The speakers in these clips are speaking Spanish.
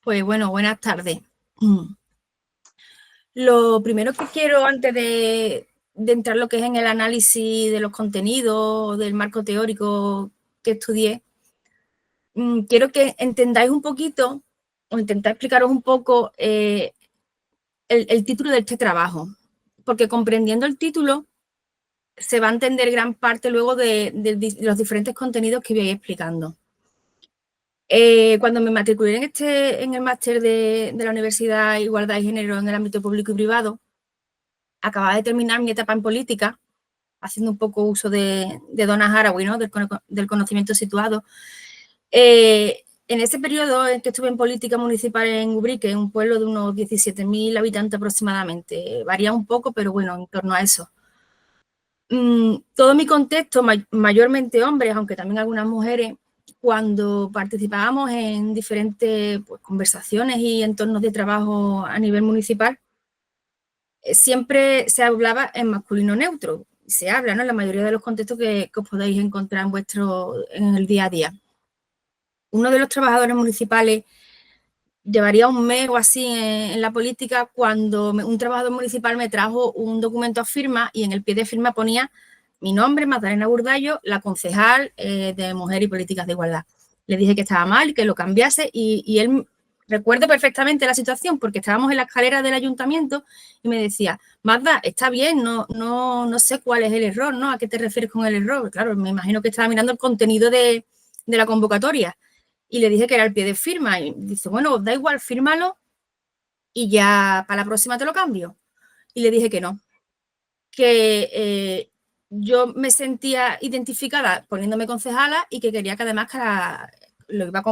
Pues bueno, buenas tardes. Lo primero que quiero antes de entrar lo que es en el análisis de los contenidos, del marco teórico que estudié, quiero que entendáis un poquito o intentar explicaros un poco el título de este trabajo, porque comprendiendo el título se va a entender gran parte luego de los diferentes contenidos que voy a ir explicando. Cuando me matriculé en el máster de la Universidad Igualdad y Género en el ámbito público y privado, acababa de terminar mi etapa en política, haciendo un poco uso de Donna Haraway, ¿no? del conocimiento situado. En ese periodo en que estuve en política municipal en Ubrique, un pueblo de unos 17.000 habitantes aproximadamente, varía un poco, pero bueno, en torno a eso. Todo mi contexto, mayormente hombres, aunque también algunas mujeres, cuando participábamos en diferentes conversaciones y entornos de trabajo a nivel municipal, siempre se hablaba en masculino neutro. Se habla, ¿no? En la mayoría de los contextos que os podéis encontrar en el día a día. Uno de los trabajadores municipales llevaría un mes o así en la política cuando un trabajador municipal me trajo un documento a firma y en el pie de firma ponía mi nombre, Magdalena Burdallo, la concejal de Mujer y Políticas de Igualdad. Le dije que estaba mal, que lo cambiase y él, recuerdo perfectamente la situación porque estábamos en la escalera del ayuntamiento y me decía, Magda, está bien, no sé cuál es el error, ¿no? ¿A qué te refieres con el error? Claro, me imagino que estaba mirando el contenido de la convocatoria y le dije que era el pie de firma y dice, bueno, da igual, fírmalo y ya para la próxima te lo cambio. Y le dije que no, que yo me sentía identificada poniéndome concejala y que quería que además lo iba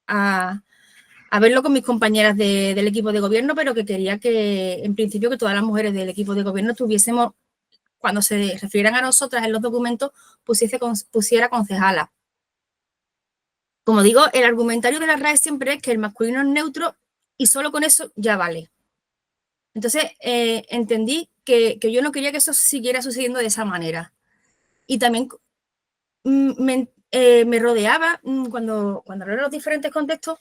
a verlo con mis compañeras del equipo de gobierno, pero que quería que, en principio, que todas las mujeres del equipo de gobierno tuviésemos, cuando se refirieran a nosotras en los documentos, pusiera concejala. Como digo, el argumentario de la RAE siempre es que el masculino es neutro y solo con eso ya vale. Entonces, entendí que yo no quería que eso siguiera sucediendo de esa manera. Y también me rodeaba, cuando hablaba de los diferentes contextos,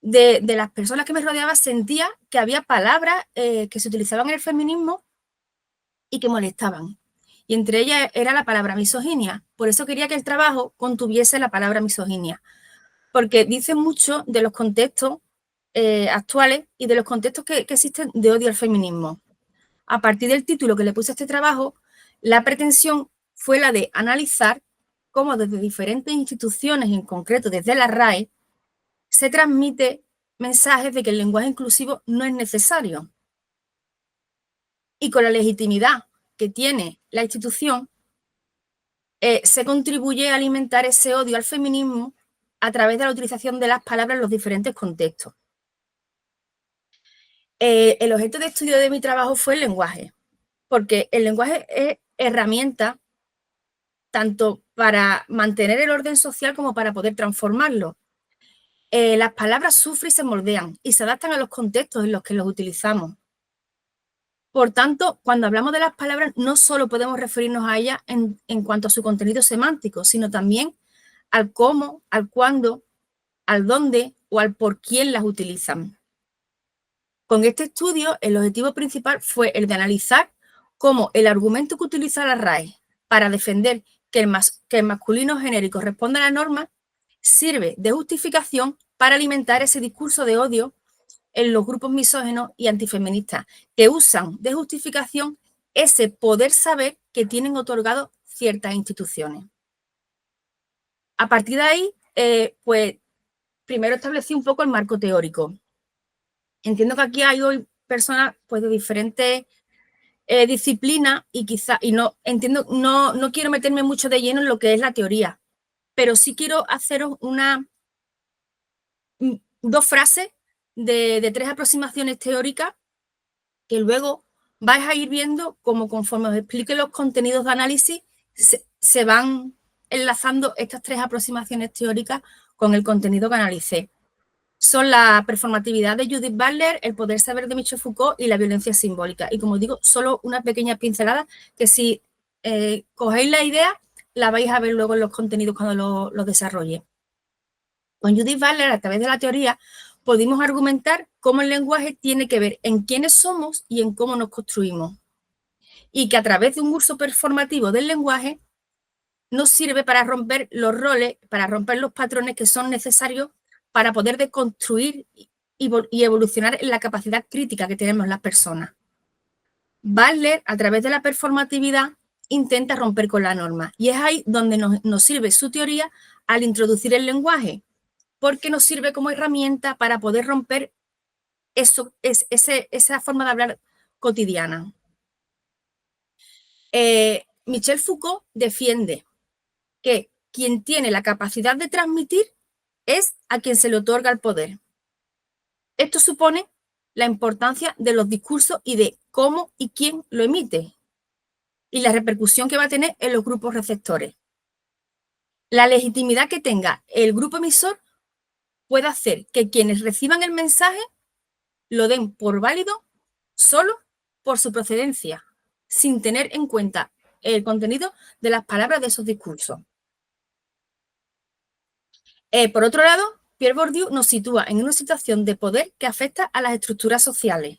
de las personas que me rodeaban, sentía que había palabras que se utilizaban en el feminismo y que molestaban. Y entre ellas era la palabra misoginia. Por eso quería que el trabajo contuviese la palabra misoginia. Porque dice mucho de los contextos actuales y de los contextos que existen de odio al feminismo. A partir del título que le puse a este trabajo, la pretensión fue la de analizar cómo desde diferentes instituciones, en concreto desde la RAE, se transmite mensajes de que el lenguaje inclusivo no es necesario. Y con la legitimidad que tiene la institución, se contribuye a alimentar ese odio al feminismo a través de la utilización de las palabras en los diferentes contextos. El objeto de estudio de mi trabajo fue el lenguaje, porque el lenguaje es herramienta tanto para mantener el orden social como para poder transformarlo. Las palabras sufren y se moldean y se adaptan a los contextos en los que los utilizamos. Por tanto, cuando hablamos de las palabras, no solo podemos referirnos a ellas en cuanto a su contenido semántico, sino también al cómo, al cuándo, al dónde o al por quién las utilizan. Con este estudio, el objetivo principal fue el de analizar cómo el argumento que utiliza la RAE para defender que el masculino genérico responde a la norma sirve de justificación para alimentar ese discurso de odio en los grupos misóginos y antifeministas, que usan de justificación ese poder saber que tienen otorgado ciertas instituciones. A partir de ahí, pues primero establecí un poco el marco teórico. Entiendo que aquí hay hoy personas pues, de diferentes disciplinas y no entiendo, no quiero meterme mucho de lleno en lo que es la teoría, pero sí quiero haceros dos frases de tres aproximaciones teóricas que luego vais a ir viendo cómo conforme os explique los contenidos de análisis se van enlazando estas tres aproximaciones teóricas con el contenido que analicé. Son la performatividad de Judith Butler, el poder saber de Michel Foucault y la violencia simbólica. Y como digo, solo una pequeña pincelada que si cogéis la idea, la vais a ver luego en los contenidos cuando los desarrolle. Con Judith Butler, a través de la teoría, pudimos argumentar cómo el lenguaje tiene que ver en quiénes somos y en cómo nos construimos. Y que a través de un uso performativo del lenguaje nos sirve para romper los roles, para romper los patrones que son necesarios para poder deconstruir y evolucionar en la capacidad crítica que tenemos las personas. Butler, a través de la performatividad, intenta romper con la norma. Y es ahí donde nos sirve su teoría al introducir el lenguaje, porque nos sirve como herramienta para poder romper esa forma de hablar cotidiana. Michel Foucault defiende que quien tiene la capacidad de transmitir es a quien se le otorga el poder. Esto supone la importancia de los discursos y de cómo y quién lo emite y la repercusión que va a tener en los grupos receptores. La legitimidad que tenga el grupo emisor puede hacer que quienes reciban el mensaje lo den por válido solo por su procedencia, sin tener en cuenta el contenido de las palabras de esos discursos. Por otro lado, Pierre Bourdieu nos sitúa en una situación de poder que afecta a las estructuras sociales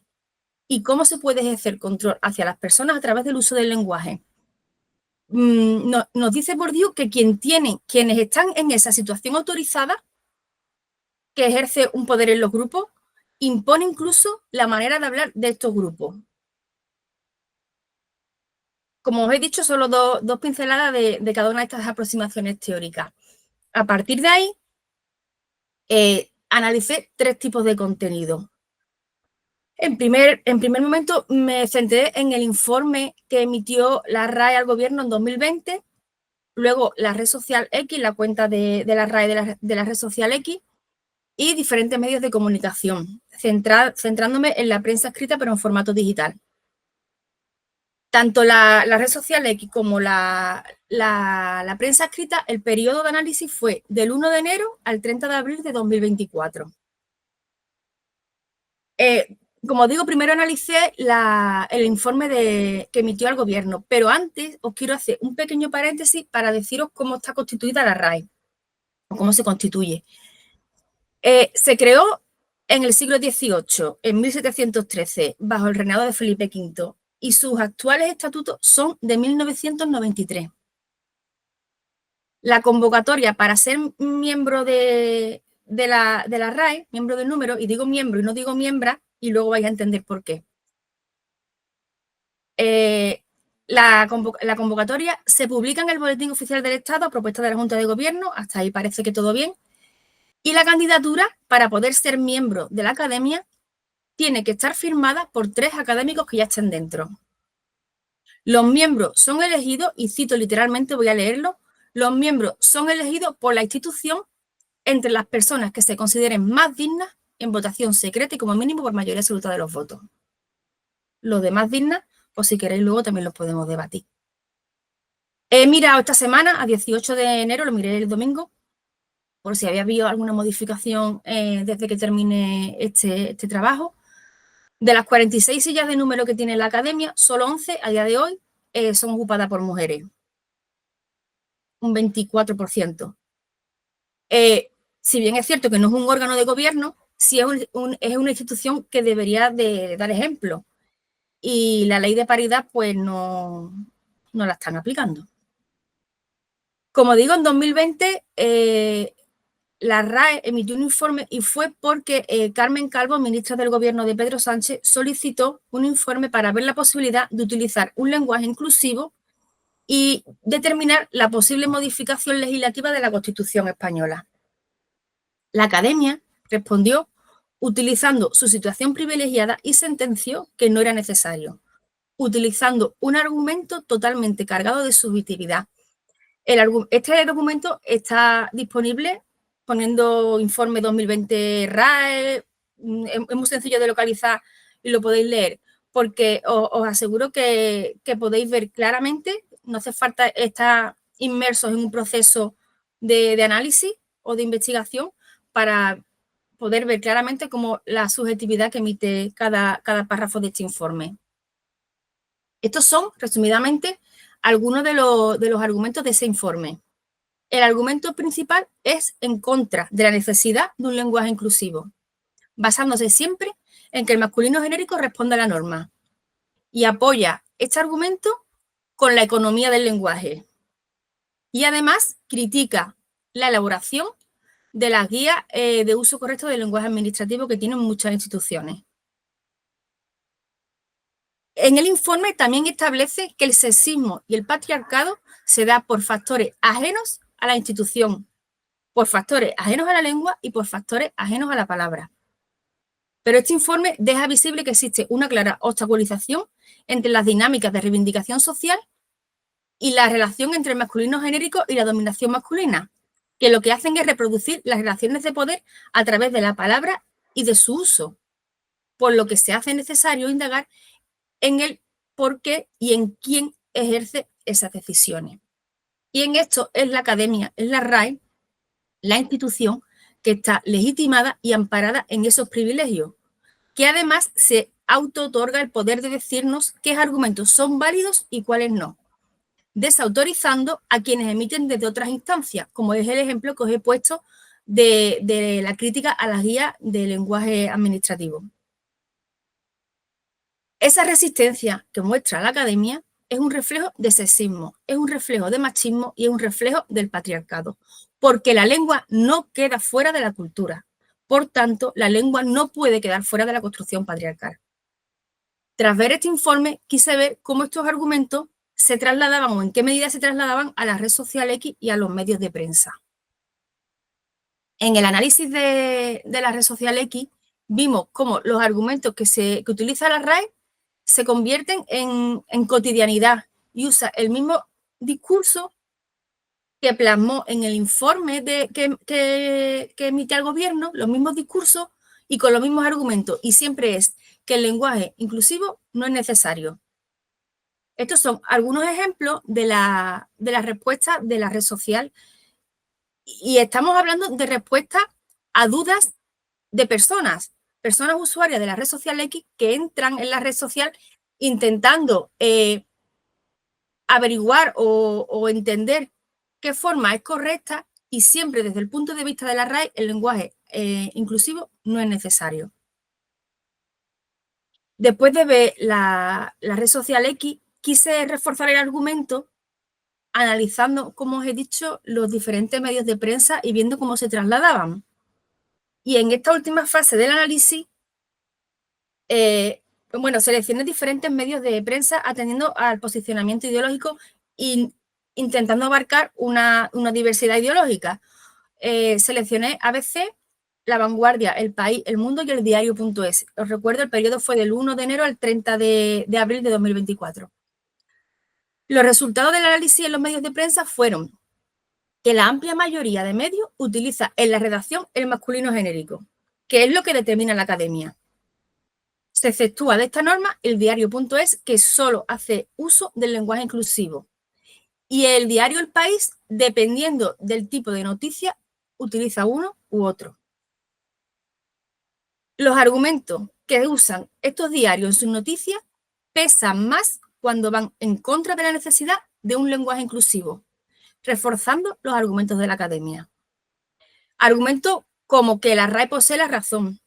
y cómo se puede ejercer control hacia las personas a través del uso del lenguaje. Nos dice Bourdieu que quienes están en esa situación autorizada, que ejerce un poder en los grupos, impone incluso la manera de hablar de estos grupos. Como os he dicho, solo dos pinceladas de cada una de estas aproximaciones teóricas. A partir de ahí, analicé 3 tipos de contenido. En primer momento me centré en el informe que emitió la RAE al gobierno en 2020, luego la red social X, la cuenta de la RAE de la red social X, y diferentes medios de comunicación, centrándome en la prensa escrita pero en formato digital. Tanto la red social X como la prensa escrita, el periodo de análisis fue del 1 de enero al 30 de abril de 2024. Como digo, primero analicé el informe que emitió el gobierno, pero antes os quiero hacer un pequeño paréntesis para deciros cómo está constituida la RAE, o cómo se constituye. Se creó en el siglo XVIII, en 1713, bajo el reinado de Felipe V, y sus actuales estatutos son de 1993. La convocatoria para ser miembro de la RAE, miembro del número, y digo miembro y no digo miembra, y luego vais a entender por qué. La convocatoria se publica en el Boletín Oficial del Estado a propuesta de la Junta de Gobierno, hasta ahí parece que todo bien, y la candidatura para poder ser miembro de la Academia tiene que estar firmada por 3 académicos que ya estén dentro. Los miembros son elegidos, y cito literalmente, voy a leerlo, los miembros son elegidos por la institución entre las personas que se consideren más dignas en votación secreta y como mínimo por mayoría absoluta de los votos. Los demás dignas, pues si queréis luego también los podemos debatir. He mirado esta semana, a 18 de enero, lo miré el domingo, por si había habido alguna modificación desde que termine este trabajo. De las 46 sillas de número que tiene la Academia, solo 11 a día de hoy son ocupadas por mujeres, un 24%. Si bien es cierto que no es un órgano de gobierno, sí es una institución que debería de dar ejemplo. Y la ley de paridad pues no la están aplicando. Como digo, en 2020 la RAE emitió un informe y fue porque Carmen Calvo, ministra del gobierno de Pedro Sánchez, solicitó un informe para ver la posibilidad de utilizar un lenguaje inclusivo y determinar la posible modificación legislativa de la Constitución española. La Academia respondió utilizando su situación privilegiada y sentenció que no era necesario, utilizando un argumento totalmente cargado de subjetividad. Este documento está disponible poniendo informe 2020 RAE, es muy sencillo de localizar y lo podéis leer, porque os aseguro que podéis ver claramente, no hace falta estar inmersos en un proceso de análisis o de investigación para poder ver claramente cómo la subjetividad que emite cada párrafo de este informe. Estos son, resumidamente, algunos de los argumentos de ese informe. El argumento principal es en contra de la necesidad de un lenguaje inclusivo. basándose siempre en que el masculino genérico responde a la norma. Y apoya este argumento con la economía del lenguaje. Y además critica la elaboración de las guías de uso correcto del lenguaje administrativo que tienen muchas instituciones. En el informe también establece que el sexismo y el patriarcado se da por factores ajenos a la institución, por factores ajenos a la lengua y por factores ajenos a la palabra. Pero este informe deja visible que existe una clara obstaculización entre las dinámicas de reivindicación social y la relación entre el masculino genérico y la dominación masculina, que lo que hacen es reproducir las relaciones de poder a través de la palabra y de su uso, por lo que se hace necesario indagar en el por qué y en quién ejerce esas decisiones. Y en esto es la academia, es la RAE, la institución que está legitimada y amparada en esos privilegios, que además se auto-otorga el poder de decirnos qué argumentos son válidos y cuáles no, desautorizando a quienes emiten desde otras instancias, como es el ejemplo que os he puesto de la crítica a las guías de lenguaje administrativo. Esa resistencia que muestra la academia es un reflejo de sexismo, es un reflejo de machismo y es un reflejo del patriarcado, porque la lengua no queda fuera de la cultura. Por tanto, la lengua no puede quedar fuera de la construcción patriarcal. Tras ver este informe, quise ver cómo estos argumentos se trasladaban o en qué medida se trasladaban a la red social X y a los medios de prensa. En el análisis de la red social X, vimos cómo los argumentos que utiliza la RAE se convierten en cotidianidad y usa el mismo discurso que plasmó en el informe que emite el gobierno, los mismos discursos y con los mismos argumentos. Y siempre es que el lenguaje inclusivo no es necesario. Estos son algunos ejemplos de la respuesta de la red social. Y estamos hablando de respuestas a dudas de personas usuarias de la red social X que entran en la red social intentando averiguar o entender qué forma es correcta y siempre desde el punto de vista de la RAE el lenguaje inclusivo no es necesario. Después de ver la red social X, quise reforzar el argumento analizando, como os he dicho, los diferentes medios de prensa y viendo cómo se trasladaban. Y en esta última fase del análisis, seleccioné diferentes medios de prensa atendiendo al posicionamiento ideológico e intentando abarcar una diversidad ideológica. Seleccioné ABC, La Vanguardia, El País, El Mundo y El Diario.es. Os recuerdo, el periodo fue del 1 de enero al 30 de abril de 2024. Los resultados del análisis en los medios de prensa fueron que la amplia mayoría de medios utiliza en la redacción el masculino genérico, que es lo que determina la academia. Se exceptúa de esta norma el diario.es, que solo hace uso del lenguaje inclusivo. Y el diario El País, dependiendo del tipo de noticia, utiliza uno u otro. Los argumentos que usan estos diarios en sus noticias pesan más cuando van en contra de la necesidad de un lenguaje inclusivo, reforzando los argumentos de la academia. Argumentos como que la RAE posee la razón,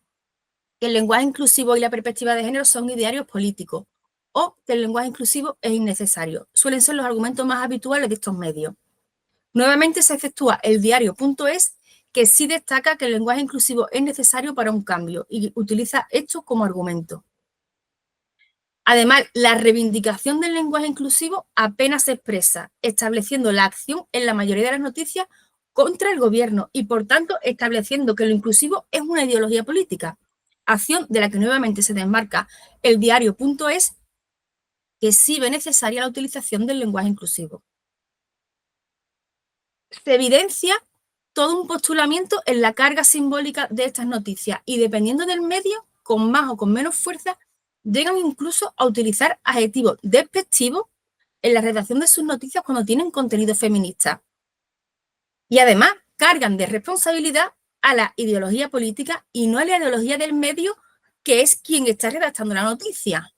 que el lenguaje inclusivo y la perspectiva de género son idearios políticos o que el lenguaje inclusivo es innecesario. Suelen ser los argumentos más habituales de estos medios. Nuevamente se efectúa el diario.es, que sí destaca que el lenguaje inclusivo es necesario para un cambio y utiliza esto como argumento. Además, la reivindicación del lenguaje inclusivo apenas se expresa, estableciendo la acción en la mayoría de las noticias contra el gobierno y, por tanto, estableciendo que lo inclusivo es una ideología política, acción de la que nuevamente se desmarca el diario.es, que sí ve necesaria la utilización del lenguaje inclusivo. Se evidencia todo un postulamiento en la carga simbólica de estas noticias y, dependiendo del medio, con más o con menos fuerza, llegan incluso a utilizar adjetivos despectivos en la redacción de sus noticias cuando tienen contenido feminista. Y además cargan de responsabilidad a la ideología política y no a la ideología del medio, que es quien está redactando la noticia.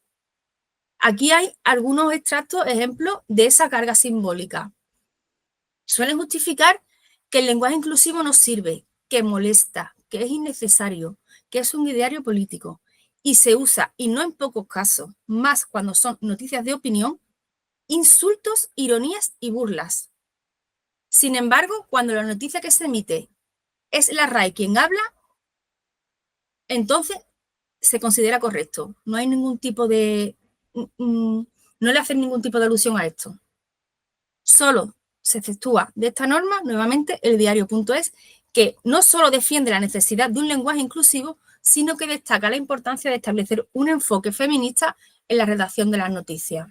Aquí hay algunos extractos, ejemplos de esa carga simbólica. Suelen justificar que el lenguaje inclusivo no sirve, que molesta, que es innecesario, que es un ideario político y se usa, y no en pocos casos, más cuando son noticias de opinión, insultos, ironías y burlas. Sin embargo, cuando la noticia que se emite es la RAE quien habla, entonces se considera correcto. No hay ningún tipo de... no le hacen ningún tipo de alusión a esto. Solo se efectúa de esta norma, nuevamente, el diario.es, que no solo defiende la necesidad de un lenguaje inclusivo, sino que destaca la importancia de establecer un enfoque feminista en la redacción de las noticias.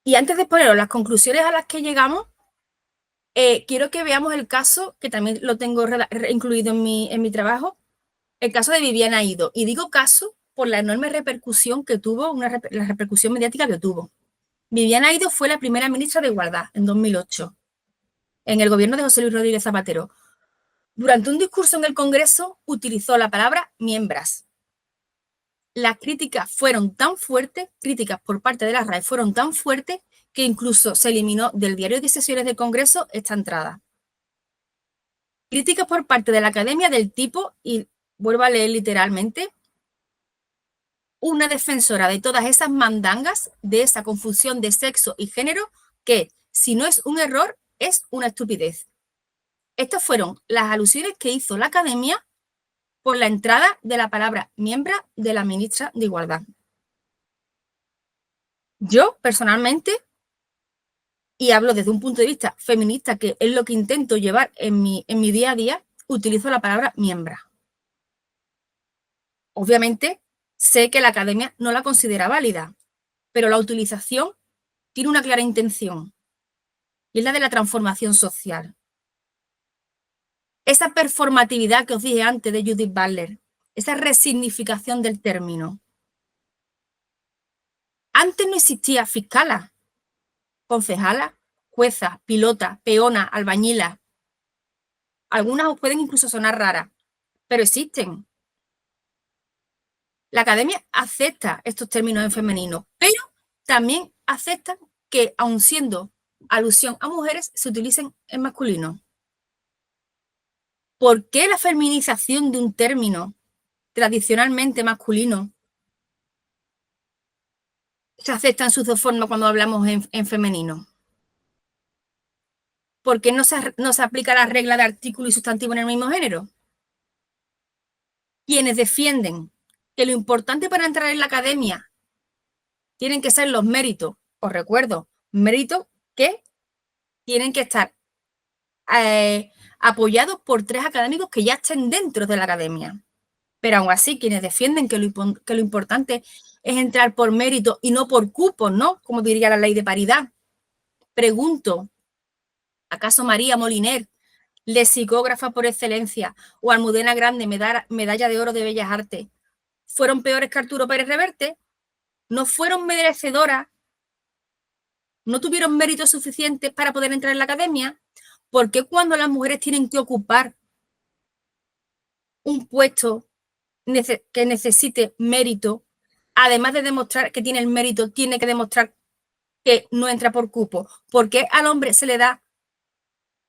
Y antes de poneros las conclusiones a las que llegamos, quiero que veamos el caso, que también lo tengo incluido en mi trabajo, el caso de Viviana Ido. Y digo caso por la enorme repercusión que tuvo, la repercusión mediática que tuvo. Viviana Ido fue la primera ministra de Igualdad en 2008, en el gobierno de José Luis Rodríguez Zapatero. Durante un discurso en el Congreso utilizó la palabra miembras. Las críticas fueron tan fuertes, críticas por parte de la RAE fueron tan fuertes que incluso se eliminó del diario de sesiones del Congreso esta entrada. Críticas por parte de la Academia del tipo, y vuelvo a leer literalmente, una defensora de todas esas mandangas, de esa confusión de sexo y género, que si no es un error, es una estupidez. Estas fueron las alusiones que hizo la Academia por la entrada de la palabra miembro de la ministra de Igualdad. Yo, personalmente, y hablo desde un punto de vista feminista, que es lo que intento llevar en mi día a día, utilizo la palabra miembra. Obviamente, sé que la Academia no la considera válida, pero la utilización tiene una clara intención, y es la de la transformación social. Esa performatividad que os dije antes de Judith Butler, esa resignificación del término. Antes no existía fiscala, concejala, jueza, pilota, peona, albañila. Algunas os pueden incluso sonar raras, pero existen. La Academia acepta estos términos en femenino, pero también acepta que, aun siendo alusión a mujeres, se utilicen en masculino. ¿Por qué la feminización de un término tradicionalmente masculino se acepta en sus dos formas cuando hablamos en femenino? ¿Por qué no se aplica la regla de artículo y sustantivo en el mismo género? Quienes defienden que lo importante para entrar en la Academia tienen que ser los méritos, os recuerdo, méritos que tienen que estar apoyados por 3 académicos que ya estén dentro de la Academia. Pero aún así, quienes defienden que lo importante es entrar por mérito y no por cupos, ¿no? Como diría la ley de paridad. Pregunto, ¿acaso María Moliner, lexicógrafa por excelencia, o Almudena Grande, medalla de oro de Bellas Artes, fueron peores que Arturo Pérez Reverte? ¿No fueron merecedoras? ¿No tuvieron méritos suficientes para poder entrar en la Academia? ¿Por qué cuando las mujeres tienen que ocupar un puesto que necesite mérito, además de demostrar que tiene el mérito, tiene que demostrar que no entra por cupo? ¿Por qué al hombre se le da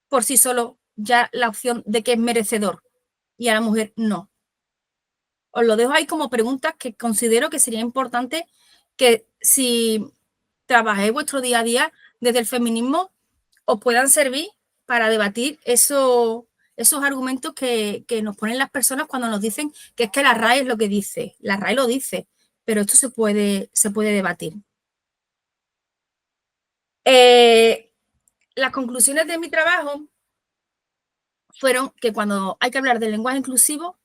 por sí solo ya la opción de que es merecedor y a la mujer no? Os lo dejo ahí como preguntas que considero que sería importante que, si trabajáis vuestro día a día desde el feminismo, os puedan servir para debatir esos argumentos que nos ponen las personas cuando nos dicen que es que la RAE es lo que dice. La RAE lo dice, pero esto se puede debatir. Las conclusiones de mi trabajo fueron que cuando hay que hablar del lenguaje inclusivo,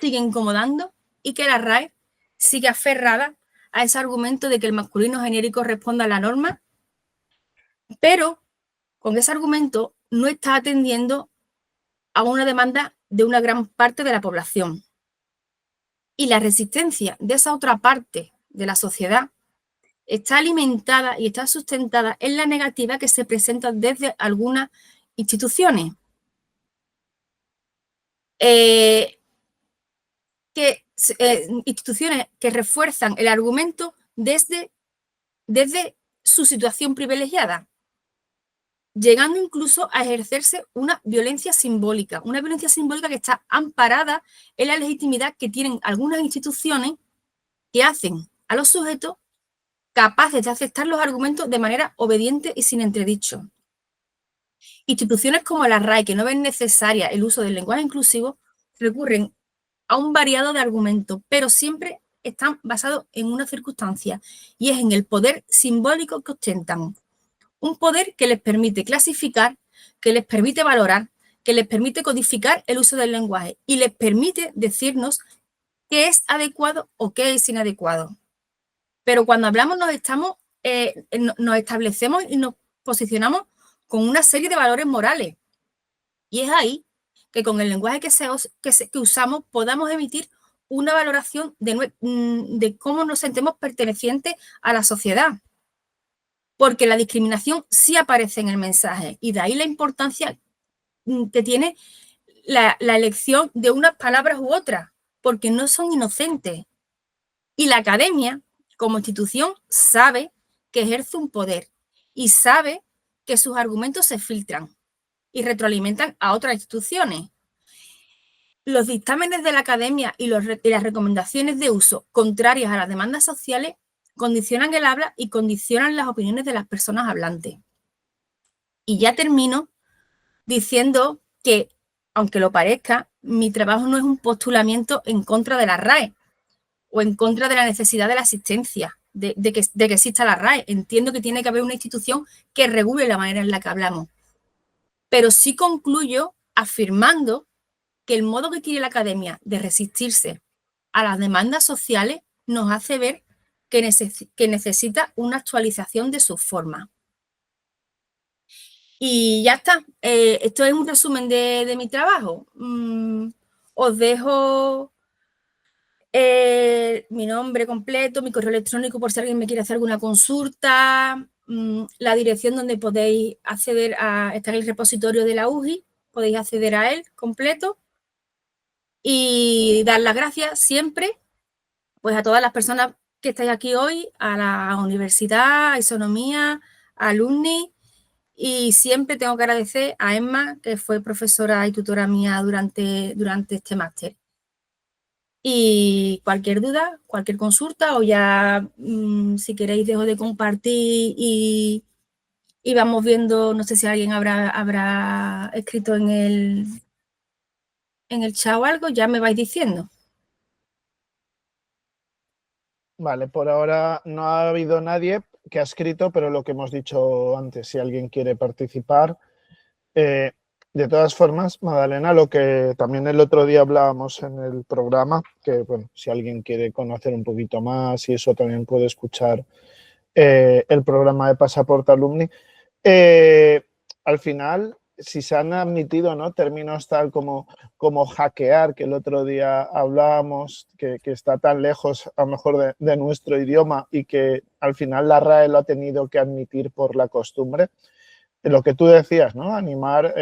sigue incomodando, y que la RAE sigue aferrada a ese argumento de que el masculino genérico responde a la norma, pero con ese argumento no está atendiendo a una demanda de una gran parte de la población. Y la resistencia de esa otra parte de la sociedad está alimentada y está sustentada en la negativa que se presenta desde algunas instituciones. Instituciones que refuerzan el argumento desde su situación privilegiada. llegando incluso a ejercerse una violencia simbólica que está amparada en la legitimidad que tienen algunas instituciones que hacen a los sujetos capaces de aceptar los argumentos de manera obediente y sin entredicho. Instituciones como la RAE, que no ven necesaria el uso del lenguaje inclusivo, recurren a un variado de argumentos, pero siempre están basados en una circunstancia, y es en el poder simbólico que ostentan. Un poder que les permite clasificar, que les permite valorar, que les permite codificar el uso del lenguaje y les permite decirnos qué es adecuado o qué es inadecuado. Pero cuando hablamos nos establecemos y nos posicionamos con una serie de valores morales. Y es ahí que con el lenguaje que usamos podamos emitir una valoración de cómo nos sentimos pertenecientes a la sociedad. Porque la discriminación sí aparece en el mensaje, y de ahí la importancia que tiene la elección de unas palabras u otras, porque no son inocentes. Y la academia, como institución, sabe que ejerce un poder y sabe que sus argumentos se filtran y retroalimentan a otras instituciones. Los dictámenes de la academia y las recomendaciones de uso contrarias a las demandas sociales condicionan el habla y condicionan las opiniones de las personas hablantes. Y ya termino diciendo que, aunque lo parezca, mi trabajo no es un postulamiento en contra de la RAE o en contra de la necesidad de la asistencia, de que exista la RAE. Entiendo que tiene que haber una institución que regule la manera en la que hablamos. Pero sí concluyo afirmando que el modo que tiene la academia de resistirse a las demandas sociales nos hace ver que necesita una actualización de sus formas. Y ya está. Esto es un resumen de mi trabajo. Os dejo mi nombre completo, mi correo electrónico por si alguien me quiere hacer alguna consulta, la dirección donde podéis acceder está en el repositorio de la UGI, podéis acceder a él completo, y dar las gracias siempre pues a todas las personas que estáis aquí hoy, a la universidad, a Isonomía, a alumni. Y siempre tengo que agradecer a Emma, que fue profesora y tutora mía durante este máster. Y cualquier duda, cualquier consulta, o ya si queréis dejo de compartir y vamos viendo, no sé si alguien habrá escrito en el chat o algo, ya me vais diciendo. Vale, por ahora no ha habido nadie que ha escrito, pero lo que hemos dicho antes, si alguien quiere participar. De todas formas, Magdalena, lo que también el otro día hablábamos en el programa, que bueno, si alguien quiere conocer un poquito más y eso también puede escuchar el programa de Pasaporte Alumni. Al final, si se han admitido, ¿no?, términos tal como hackear, que el otro día hablábamos, que está tan lejos a lo mejor de nuestro idioma y que al final la RAE lo ha tenido que admitir por la costumbre. Lo que tú decías, ¿no? Animar,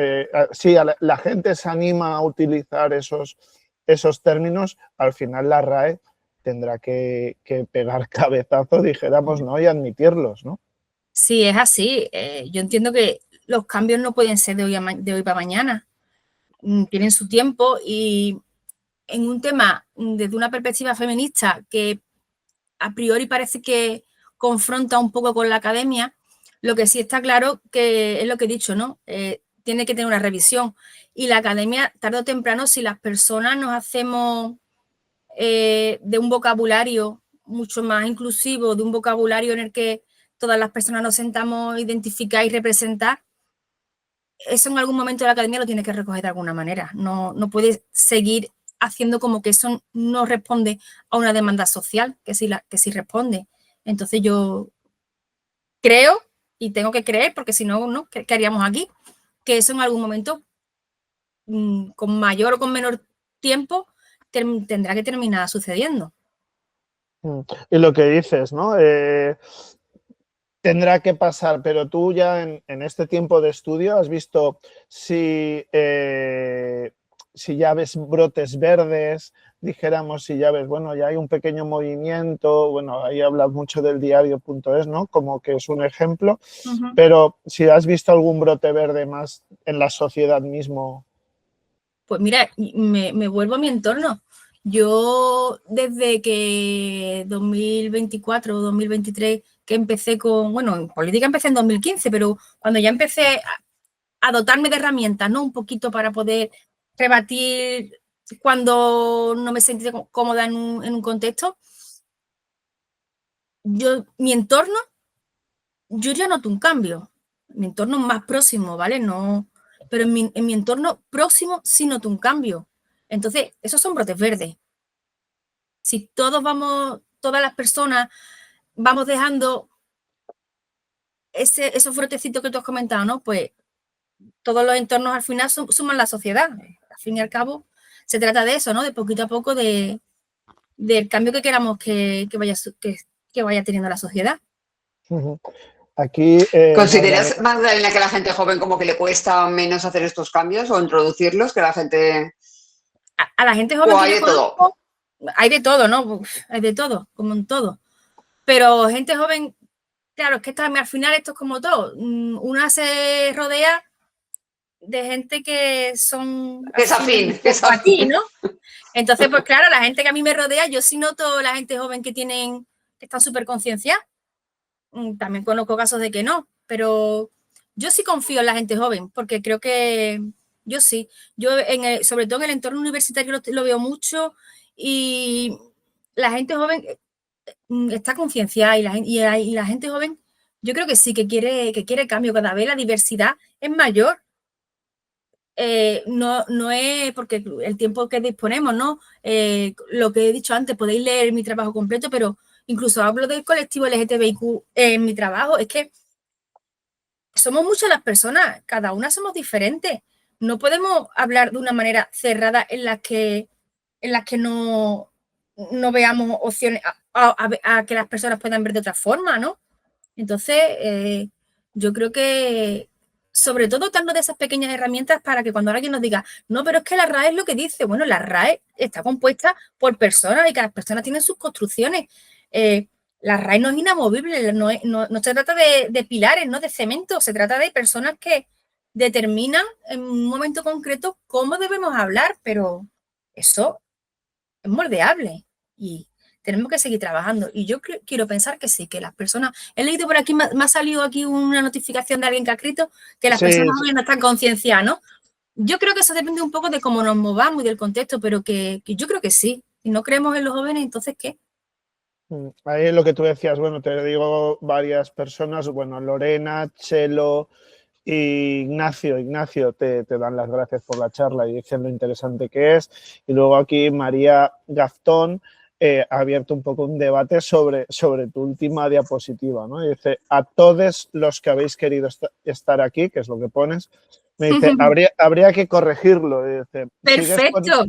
sí, la gente se anima a utilizar esos términos, al final la RAE tendrá que pegar cabezazo, dijéramos, ¿no?, y admitirlos, ¿no? Sí, es así. Yo entiendo que los cambios no pueden ser de hoy para mañana. Tienen su tiempo, y en un tema desde una perspectiva feminista que a priori parece que confronta un poco con la academia, lo que sí está claro que es lo que he dicho, ¿no? Tiene que tener una revisión, y la academia, tarde o temprano, si las personas nos hacemos de un vocabulario mucho más inclusivo, de un vocabulario en el que todas las personas nos sentamos a identificar y representar, eso en algún momento la academia lo tiene que recoger de alguna manera. No puede seguir haciendo como que eso no responde a una demanda social, que sí responde. Entonces yo creo, y tengo que creer, porque si no, ¿no?, ¿qué haríamos aquí? Que eso en algún momento, con mayor o con menor tiempo, tendrá que terminar sucediendo. Y lo que dices, ¿no? Tendrá que pasar, pero tú ya en este tiempo de estudio has visto si si ya ves brotes verdes, dijéramos, si ya ves, bueno, ya hay un pequeño movimiento, bueno, ahí hablas mucho del diario.es, ¿no? Como que es un ejemplo, pero si has visto algún brote verde más en la sociedad mismo. Pues mira, me vuelvo a mi entorno. Yo desde que 2024 o 2023 que empecé con, bueno, en política empecé en 2015, pero cuando ya empecé a dotarme de herramientas, ¿no? Un poquito para poder rebatir cuando no me sentí cómoda en un contexto. Mi entorno, yo ya noto un cambio. Mi entorno más próximo, ¿vale? No, pero en mi entorno próximo sí noto un cambio. Entonces, esos son brotes verdes. Si todas las personas vamos dejando esos brotecitos que tú has comentado, ¿no? Pues todos los entornos al final suman la sociedad. Al fin y al cabo, se trata de eso, ¿no? De poquito a poco del cambio que queramos que vaya teniendo la sociedad. Aquí, ¿consideras, Magdalena, que a la gente joven como que le cuesta menos hacer estos cambios o introducirlos que a la gente? A la gente joven. ¿O hay de todo? Hay de todo, ¿no? Hay de todo, como en todo. Pero gente joven, claro, es que al final esto es como todo. Una se rodea de gente que son... Es afín, es afín. Aquí, ¿no? Entonces, pues claro, la gente que a mí me rodea, yo sí noto la gente joven que están súper concienciadas. También conozco casos de que no, pero yo sí confío en la gente joven, porque creo que yo sí. Yo, sobre todo en el entorno universitario, lo veo mucho y la gente joven está concienciada y la gente joven, yo creo que sí, que quiere cambio. Cada vez la diversidad es mayor. No es porque el tiempo que disponemos, ¿no? Lo que he dicho antes, podéis leer mi trabajo completo, pero incluso hablo del colectivo LGTBIQ en mi trabajo, es que somos muchas las personas, cada una somos diferentes. No podemos hablar de una manera cerrada en las que no veamos opciones a que las personas puedan ver de otra forma, ¿no? Entonces, yo creo que sobre todo dando de esas pequeñas herramientas para que cuando alguien nos diga, no, pero es que la RAE es lo que dice, bueno, la RAE está compuesta por personas y cada persona tiene sus construcciones. La RAE no es inamovible, no se trata de pilares, no de cemento, se trata de personas que determinan en un momento concreto cómo debemos hablar, pero eso es moldeable y tenemos que seguir trabajando. Y yo quiero pensar que sí, que las personas... He leído por aquí, me ha salido aquí una notificación de alguien que ha escrito que las personas jóvenes no están concienciadas, ¿no? Yo creo que eso depende un poco de cómo nos movamos y del contexto, pero que yo creo que sí. Si no creemos en los jóvenes, entonces, ¿qué? Ahí lo que tú decías, bueno, te digo varias personas, bueno, Lorena, Chelo y Ignacio te dan las gracias por la charla y dicen lo interesante que es. Y luego aquí María Gaftón ha abierto un poco un debate sobre tu última diapositiva, ¿no? Y dice, a todos los que habéis querido estar aquí, que es lo que pones, me dice, habría que corregirlo. Y dice, perfecto.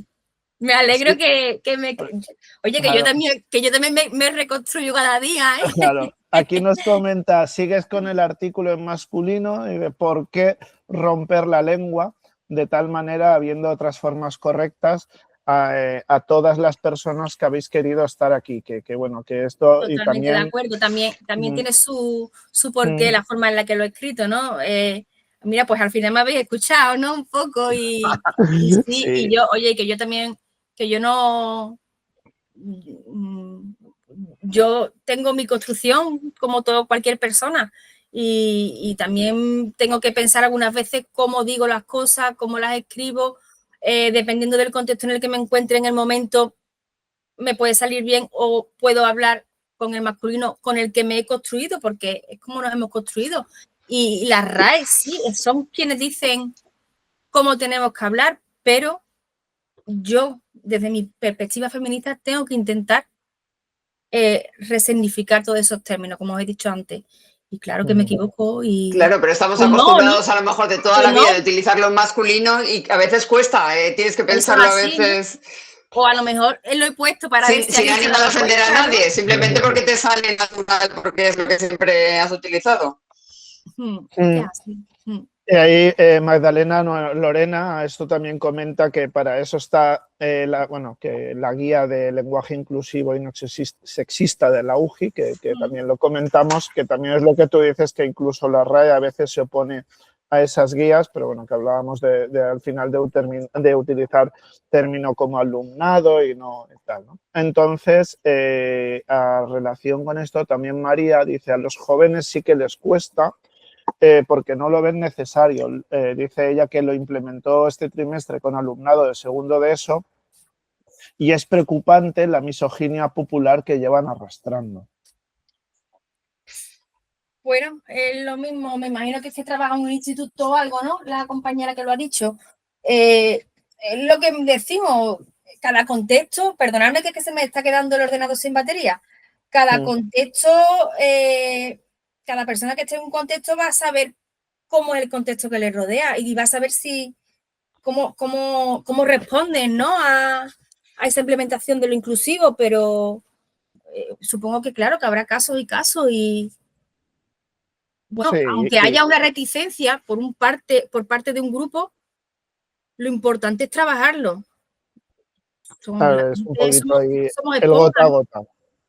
Me alegro sí. Oye, claro. que yo también me reconstruyo cada día, ¿eh? Claro. Aquí nos comenta, sigues con el artículo en masculino y de por qué romper la lengua de tal manera, habiendo otras formas correctas a todas las personas que habéis querido estar aquí. Que bueno, que esto... Totalmente y también, de acuerdo, también tiene su porqué, la forma en la que lo he escrito, ¿no? Mira, pues al final me habéis escuchado, ¿no? Un poco y sí, sí. Y yo, oye, que yo también... que yo no... Yo tengo mi construcción como cualquier persona y también tengo que pensar algunas veces cómo digo las cosas, cómo las escribo, dependiendo del contexto en el que me encuentre en el momento, me puede salir bien o puedo hablar con el masculino con el que me he construido, porque es como nos hemos construido. Y las RAE, sí, son quienes dicen cómo tenemos que hablar, pero yo, desde mi perspectiva feminista, tengo que intentar resignificar todos esos términos, como os he dicho antes. Y claro que me equivoco y... Claro, pero estamos acostumbrados a lo mejor de toda la vida de utilizarlo en masculino y a veces cuesta, tienes que pensarlo a veces... ¿no? O a lo mejor lo he puesto para... sin ánimo de ofender a nadie, simplemente porque te sale natural, porque es lo que siempre has utilizado. Es así. Y ahí Magdalena Lorena, esto también comenta que para eso está que la guía de lenguaje inclusivo y no sexista de la UGI, que también lo comentamos, que también es lo que tú dices, que incluso la RAE a veces se opone a esas guías, pero bueno, que hablábamos al final de utilizar término como alumnado y no y tal, ¿no? Entonces, a relación con esto, también María dice, a los jóvenes sí que les cuesta, porque no lo ven necesario. Dice ella que lo implementó este trimestre con alumnado de segundo de ESO y es preocupante la misoginia popular que llevan arrastrando. Bueno, es lo mismo, me imagino que se trabaja en un instituto o algo, ¿no? La compañera que lo ha dicho. Es lo que decimos, cada contexto, perdonadme que se me está quedando el ordenador sin batería, cada contexto, cada persona que esté en un contexto va a saber cómo es el contexto que le rodea y va a saber cómo responden, ¿no? a esa implementación de lo inclusivo, pero supongo que claro, que habrá casos y casos y bueno, sí, aunque haya una reticencia por parte de un grupo, lo importante es trabajarlo. Claro, es un poquito ahí el gota a gota,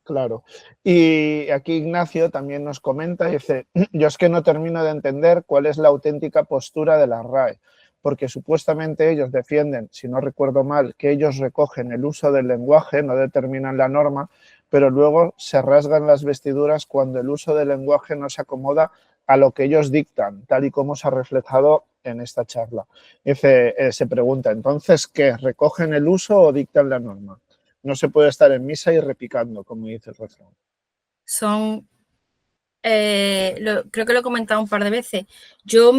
claro. Y aquí Ignacio también nos comenta, dice, yo es que no termino de entender cuál es la auténtica postura de la RAE, porque supuestamente ellos defienden, si no recuerdo mal, que ellos recogen el uso del lenguaje, no determinan la norma, pero luego se rasgan las vestiduras cuando el uso del lenguaje no se acomoda a lo que ellos dictan, tal y como se ha reflejado en esta charla. Dice, se pregunta, entonces, ¿qué? ¿Recogen el uso o dictan la norma? No se puede estar en misa y repicando, como dice el refrán. Creo que lo he comentado un par de veces. Yo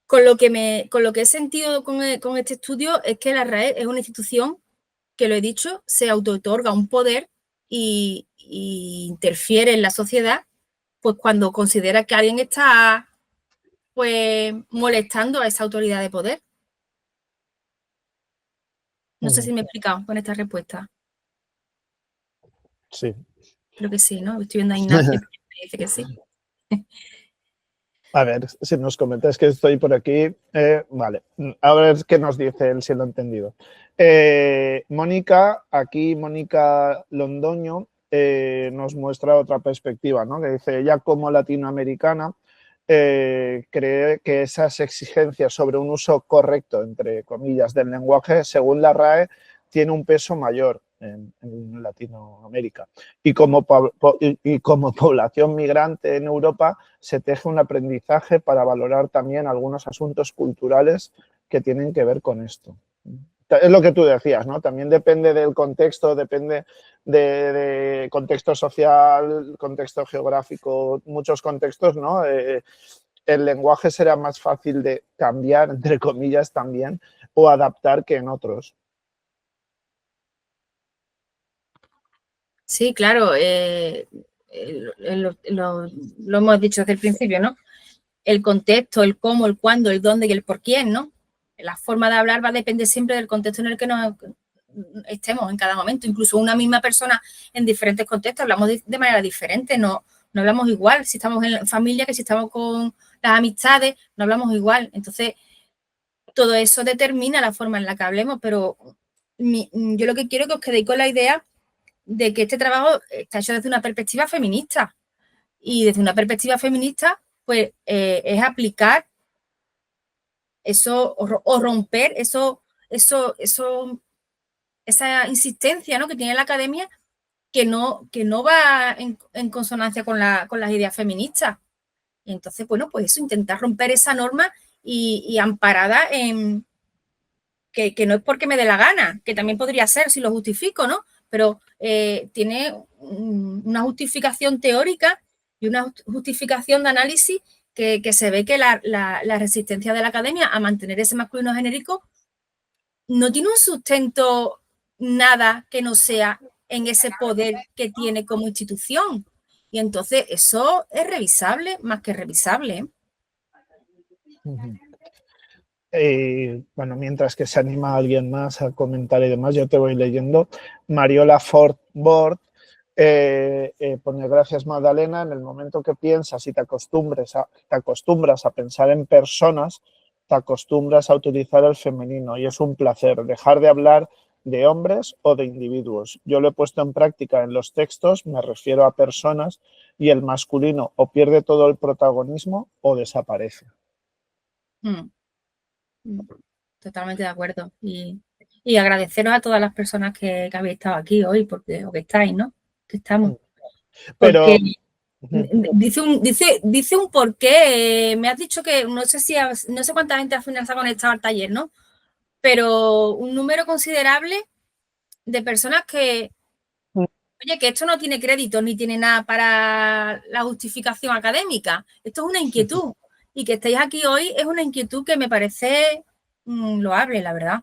con lo que he sentido con este estudio es que la RAE es una institución que, lo he dicho, se autootorga un poder y interfiere en la sociedad, pues cuando considera que alguien está pues molestando a esa autoridad de poder. No sé si me he explicado con esta respuesta. Sí. Creo que sí, ¿no? Estoy viendo a Ignacio que me dice que sí. A ver, si nos comentáis que estoy por aquí. Vale, a ver qué nos dice él, si lo ha entendido. Mónica Londoño nos muestra otra perspectiva, ¿no? Que dice, ella como latinoamericana cree que esas exigencias sobre un uso correcto, entre comillas, del lenguaje, según la RAE, tiene un peso mayor en Latinoamérica. Y como población migrante en Europa, se teje un aprendizaje para valorar también algunos asuntos culturales que tienen que ver con esto. Es lo que tú decías, ¿no? También depende del contexto, depende de contexto social, contexto geográfico, muchos contextos, ¿no? El lenguaje será más fácil de cambiar, entre comillas, también, o adaptar que en otros. Sí, claro, lo hemos dicho desde el principio, ¿no? El contexto, el cómo, el cuándo, el dónde y el por quién, ¿no? La forma de hablar va a depender siempre del contexto en el que nos estemos en cada momento. Incluso una misma persona en diferentes contextos hablamos de manera diferente, no hablamos igual. Si estamos en familia, que si estamos con las amistades, no hablamos igual. Entonces, todo eso determina la forma en la que hablemos, pero yo lo que quiero es que os quedéis con la idea de que este trabajo está hecho desde una perspectiva feminista. Y desde una perspectiva feminista, pues es aplicar eso o romper esa insistencia, ¿no?, que tiene la academia, que no va en consonancia con las ideas feministas. Y entonces, bueno, pues eso, intentar romper esa norma y amparada en que no es porque me dé la gana, que también podría ser si lo justifico, ¿no? Pero tiene una justificación teórica y una justificación de análisis que se ve que la resistencia de la academia a mantener ese masculino genérico no tiene un sustento nada que no sea en ese poder que tiene como institución. Y entonces eso es revisable, más que revisable. Bueno, mientras que se anima a alguien más a comentar y demás, yo te voy leyendo. Mariola Ford Bord Pone gracias Magdalena, en el momento que piensas y te acostumbras a pensar en personas, te acostumbras a utilizar el femenino y es un placer dejar de hablar de hombres o de individuos. Yo lo he puesto en práctica en los textos, me refiero a personas y el masculino o pierde todo el protagonismo o desaparece. Totalmente de acuerdo. Y agradeceros a todas las personas que habéis estado aquí hoy, o que estáis, ¿no? Que estamos. Pero porque dice un porqué. Me has dicho que no sé cuánta gente al final se ha conectado al taller, ¿no? Pero un número considerable de personas que, oye, que esto no tiene crédito ni tiene nada para la justificación académica. Esto es una inquietud. Y que estéis aquí hoy es una inquietud que me parece loable, la verdad.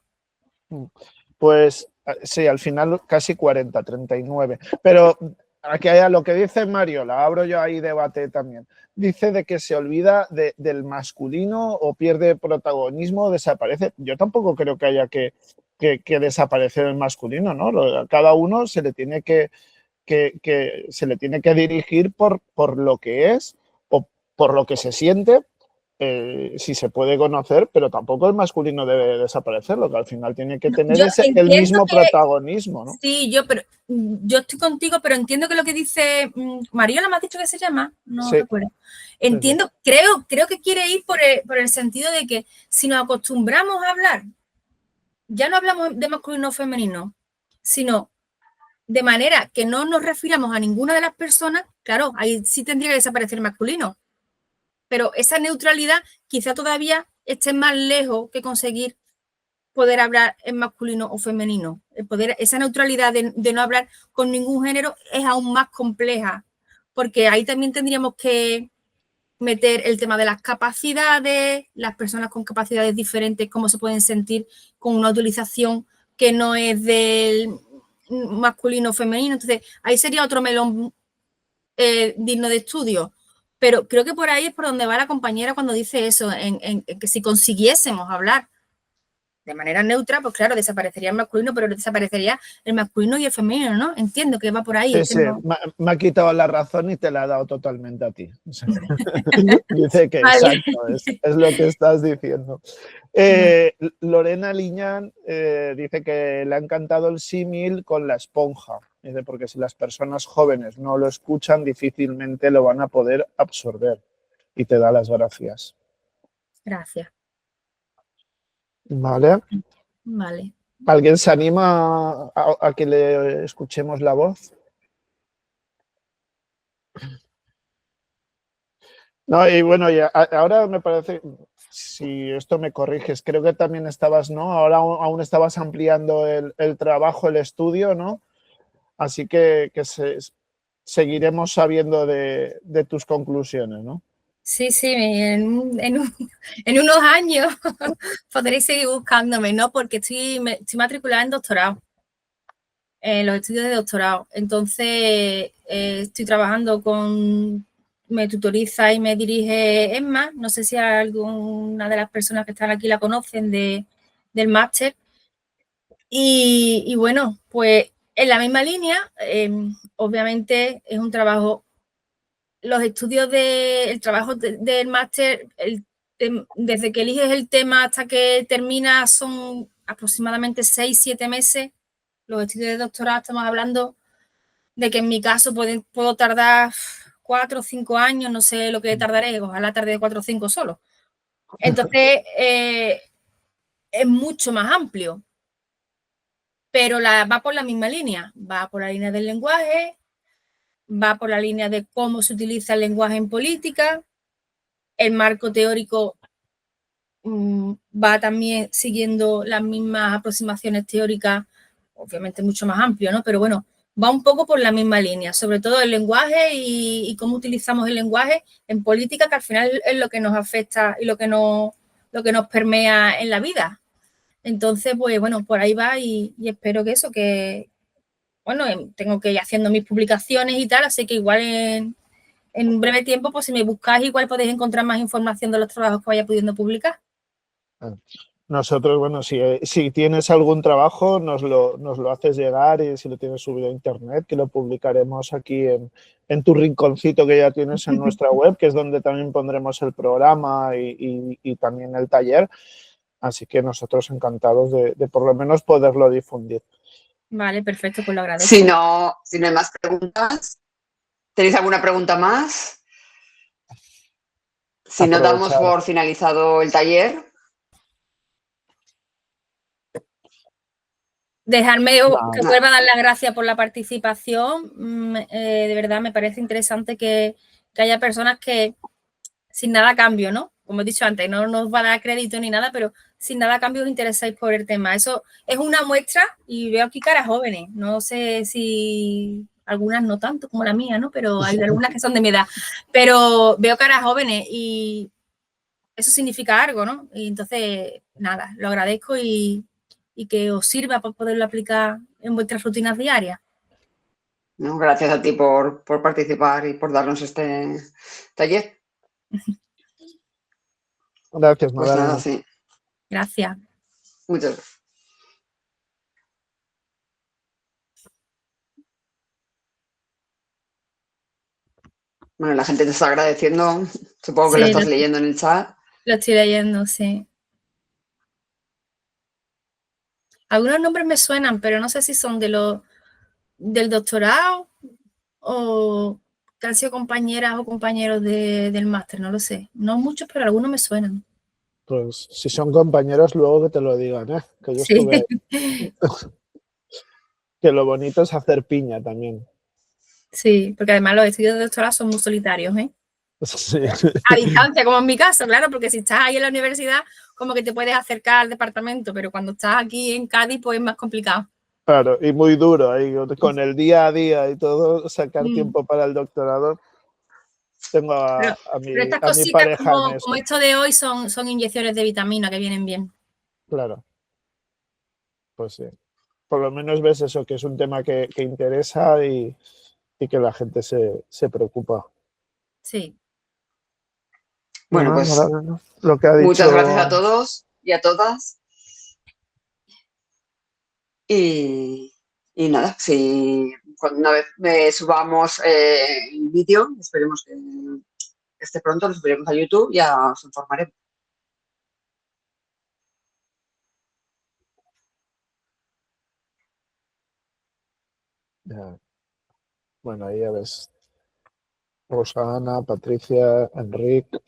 Pues sí, al final casi 40, 39. Pero aquí hay lo que dice Mario, la abro yo ahí debate también. Dice de que se olvida del masculino o pierde protagonismo, desaparece. Yo tampoco creo que haya que desaparecer el masculino, ¿no? A cada uno se le tiene que se le tiene que dirigir por lo que es o por lo que se siente, si se puede conocer, pero tampoco el masculino debe desaparecer, lo que al final tiene que tener el mismo protagonismo, ¿no? Sí, yo estoy contigo, pero entiendo que lo que dice Mariola, ¿me has dicho que se llama? No Sí. recuerdo. Entiendo, sí. Creo que quiere ir por el sentido de que si nos acostumbramos a hablar, ya no hablamos de masculino o femenino, sino de manera que no nos refiramos a ninguna de las personas, claro, ahí sí tendría que desaparecer el masculino. Pero esa neutralidad quizá todavía esté más lejos que conseguir poder hablar en masculino o femenino. Esa neutralidad de no hablar con ningún género es aún más compleja, porque ahí también tendríamos que meter el tema de las capacidades, las personas con capacidades diferentes, cómo se pueden sentir con una utilización que no es del masculino o femenino. Entonces, ahí sería otro melón digno de estudio. Pero creo que por ahí es por donde va la compañera cuando dice eso, en que si consiguiésemos hablar de manera neutra, pues claro, desaparecería el masculino, pero desaparecería el masculino y el femenino, ¿no? Entiendo que va por ahí. Sí, me ha quitado la razón y te la ha dado totalmente a ti. O sea, dice que vale. Exacto, es lo que estás diciendo. Lorena Liñán dice que le ha encantado el símil con la esponja. Dice, porque si las personas jóvenes no lo escuchan, difícilmente lo van a poder absorber. Y te da las gracias. Gracias. Vale. Vale. ¿Alguien se anima a que le escuchemos la voz? No, y bueno, ya, ahora me parece, si esto me corriges, creo que también estabas, ¿no? Ahora aún estabas ampliando el trabajo, el estudio, ¿no? Así que seguiremos sabiendo de tus conclusiones, ¿no? Sí, en unos años podréis seguir buscándome, ¿no? Porque estoy matriculada en doctorado, en los estudios de doctorado. Entonces, estoy trabajando me tutoriza y me dirige Emma. No sé si alguna de las personas que están aquí la conocen del máster. Y bueno, pues en la misma línea, obviamente es un trabajo. Los estudios del trabajo del máster, desde que eliges el tema hasta que termina son aproximadamente 6-7 meses. Los estudios de doctorado estamos hablando de que en mi caso puedo tardar 4 o 5 años, no sé lo que tardaré, ojalá tarde 4 o 5 solo. Entonces, es mucho más amplio, pero va por la misma línea, va por la línea del lenguaje, va por la línea de cómo se utiliza el lenguaje en política. El marco teórico va también siguiendo las mismas aproximaciones teóricas, obviamente mucho más amplio, ¿no? Pero bueno, va un poco por la misma línea, sobre todo el lenguaje y cómo utilizamos el lenguaje en política, que al final es lo que nos afecta y lo que nos permea en la vida. Entonces, pues bueno, por ahí va y espero bueno, tengo que ir haciendo mis publicaciones y tal, así que igual en un breve tiempo, pues si me buscáis, igual podéis encontrar más información de los trabajos que vaya pudiendo publicar. Nosotros, bueno, si tienes algún trabajo, nos lo haces llegar, y si lo tienes subido a internet, que lo publicaremos aquí en tu rinconcito que ya tienes en nuestra web, que es donde también pondremos el programa y también el taller. Así que nosotros encantados de por lo menos poderlo difundir. Vale, perfecto, pues lo agradezco. Si no hay más preguntas, ¿tenéis alguna pregunta más? Si no, damos por finalizado el taller. Dejarme que vuelva a dar las gracias por la participación. De verdad me parece interesante que haya personas que sin nada a cambio, ¿no? Como he dicho antes, no nos va a dar crédito ni nada, pero sin nada a cambio os interesáis por el tema. Eso es una muestra y veo aquí caras jóvenes. No sé si algunas no tanto como la mía, ¿no? Pero hay algunas que son de mi edad. Pero veo caras jóvenes y eso significa algo, ¿no? Y entonces, nada, lo agradezco y que os sirva para poderlo aplicar en vuestras rutinas diarias. No, gracias a ti por participar y por darnos este taller. Gracias, Pues Madalena. nada, sí. Gracias. Muchas gracias. Bueno, la gente te está agradeciendo. Supongo que lo estás leyendo en el chat. Lo estoy leyendo, sí. Algunos nombres me suenan, pero no sé si son del doctorado o que han sido compañeras o compañeros del máster, no lo sé. No muchos, pero algunos me suenan. Pues si son compañeros, luego que te lo digan, ¿eh? Que yo estuve... Que lo bonito es hacer piña también. Sí, porque además los estudios de doctorado son muy solitarios, ¿eh? Sí. A distancia, como en mi caso, claro, porque si estás ahí en la universidad, como que te puedes acercar al departamento, pero cuando estás aquí en Cádiz, pues es más complicado. Claro, y muy duro, ahí con el día a día y todo, sacar tiempo para el doctorado. Tengo a estas mi cositas pareja como esto de hoy son inyecciones de vitamina que vienen bien. Claro. Pues sí. Por lo menos ves eso, que es un tema que interesa y que la gente se preocupa. Sí. Bueno, pues lo que ha dicho... muchas gracias a todos y a todas. Y nada, si una vez subamos el vídeo, esperemos que esté pronto, lo subiremos a YouTube y ya os informaremos. Ya. Bueno, ahí ya ves. Rosana, Patricia, Enrique.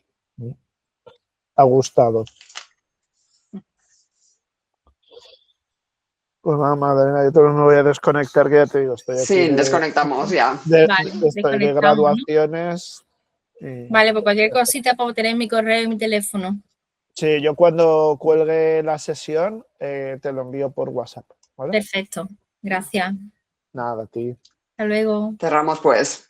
Ha gustado. Pues nada, Madalena, yo me voy a desconectar, que ya te digo, estoy aquí. Sí, desconectamos ya. Estoy de graduaciones. ¿No? Vale, pues cualquier cosita puedo tener mi correo y mi teléfono. Sí, yo cuando cuelgue la sesión te lo envío por WhatsApp. ¿Vale? Perfecto, gracias. Nada, a ti. Hasta luego. Cerramos pues.